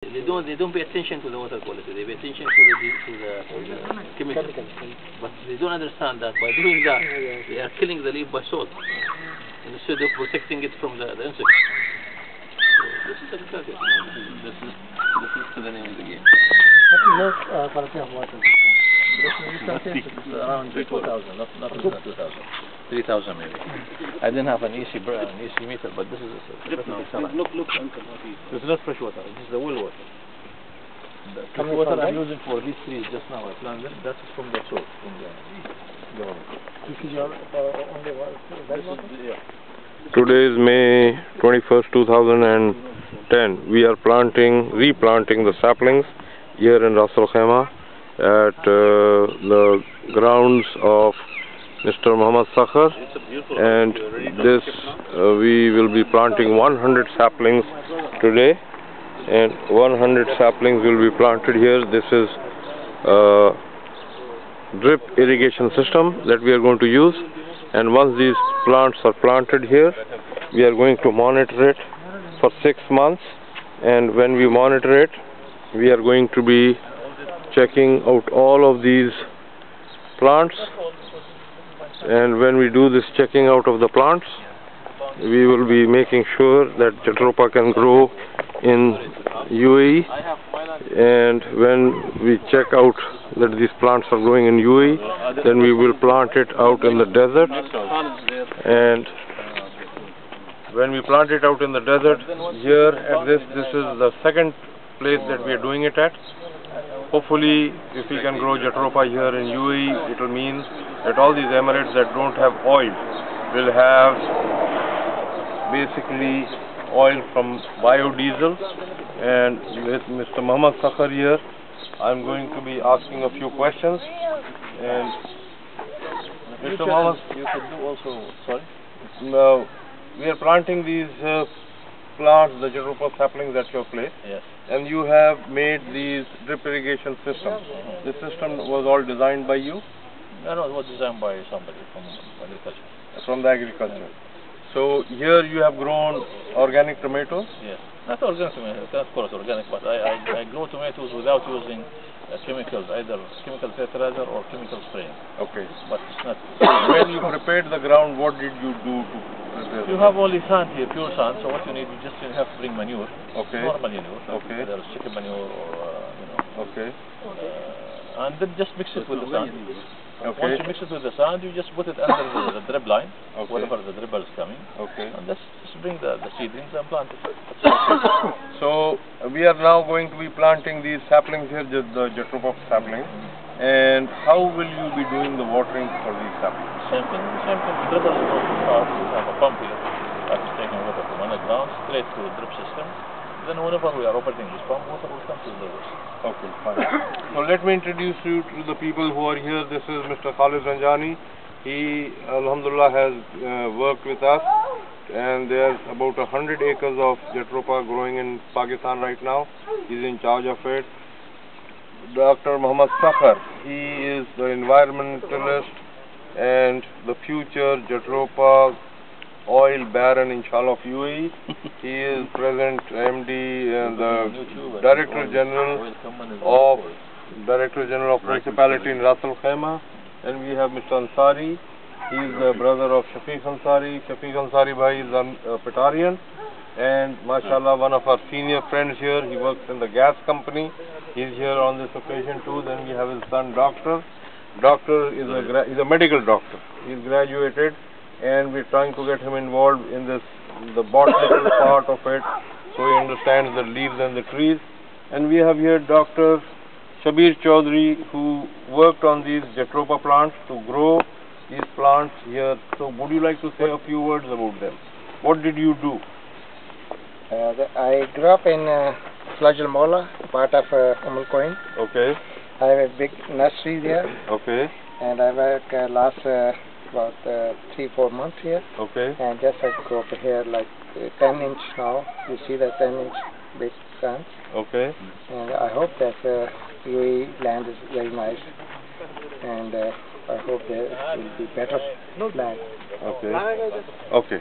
They don't pay attention to the water quality. They pay attention to the chemicals. But they don't understand that by doing that, they are killing the leaf by salt instead of protecting it from the insects. So this is agriculture. This is the name of the game. What is the quality of water? Around 2,000, not 2,000. 3,000 maybe. I didn't have an EC meter, but this is look, uncle. This is not fresh water. This is the well water. The fresh water I'm using for these trees just now. I planted them. That is from the source, from the government. This is your only water? Yeah. Today is May 21st, 2010. We are replanting the saplings here in Ras Al Khaimah at the grounds of Mr. Muhammad Sakhar, and this we will be planting 100 saplings today, and 100 saplings will be planted here. This is a drip irrigation system that we are going to use, and once these plants are planted here, we are going to monitor it for 6 months, and when we monitor it, we are going to be checking out all of these plants, and when we do this checking out of the plants, we will be making sure that Jatropha can grow in UAE, and when we check out that these plants are growing in UAE, then we will plant it out in the desert. And when we plant it out in the desert, here at this is the second place that we are doing it at. Hopefully, if we can grow Jatropha here in UAE, it will mean that all these Emirates that don't have oil will have basically oil from biodiesel. And with Mr. Muhammad Sakhar here, I'm going to be asking a few questions. And Mr. Muhammad, you could do also. Sorry. Now, we are planting these plants, the Jatropha saplings at your place. Yes. And you have made these drip irrigation systems. This system was all designed by you? No, it was designed by somebody from agriculture. From the agriculture. So here you have grown organic tomatoes? Yes. Not organic tomatoes, of course organic, but I grow tomatoes without using chemicals, either chemical fertilizer or chemical spraying. Okay. But it's not. When you prepared the ground, what did you do to prepare? You have only sand here, pure sand, so what you need, you just have to bring manure. Okay. Normal manure. Okay. Whether it's chicken manure or, Okay. and then just mix it with the sand. Okay. Once you mix it with the sand, you just put it under the drip line, Okay. wherever the dribble is coming. Okay. And just bring the seedlings and plant it. So we are now going to be planting these saplings here, the Jatropha saplings. And how will you be doing the watering for these saplings? Same thing. The dribble is going to start. We have a pump here that is taking water from underground straight to the drip system. Then whenever we are operating this pump, water will come to the drivers. Okay, fine. So let me introduce you to the people who are here. This is Mr. Khalid Ranjani. He, alhamdulillah, has worked with us, and there's about 100 acres of Jatropha growing in Pakistan right now. He's in charge of it. Dr. Muhammad Sakhar, he is the environmentalist and the future Jatropha oil baron, inshallah, of UAE. He is present MD and the Director General of Principality in Ras Al Khaimah. And we have Mr. Ansari. He is the brother of Shafiq Ansari. Shafiq Ansari bhai is a Petarian, and mashallah, one of our senior friends here. He works in the gas company. He is here on this occasion too. Then we have his son, Doctor. Doctor is a medical doctor. He is graduated, and we're trying to get him involved in the botanical part of it, so he understands the leaves and the trees. And we have here Dr. Shabir Chaudhry, who worked on these Jatropha plants to grow these plants here. So would you like to say a few words about them? What did you do? I grew up in Slaj Al Mola, part of Al Quain. Okay. I have a big nursery there. Okay. And I work last about 3-4 months here. Okay. And just I go over here like 10-inch now. You see the 10-inch big plants. Okay. And I hope that UAE land is very nice. And I hope there will be better land. Okay. Okay.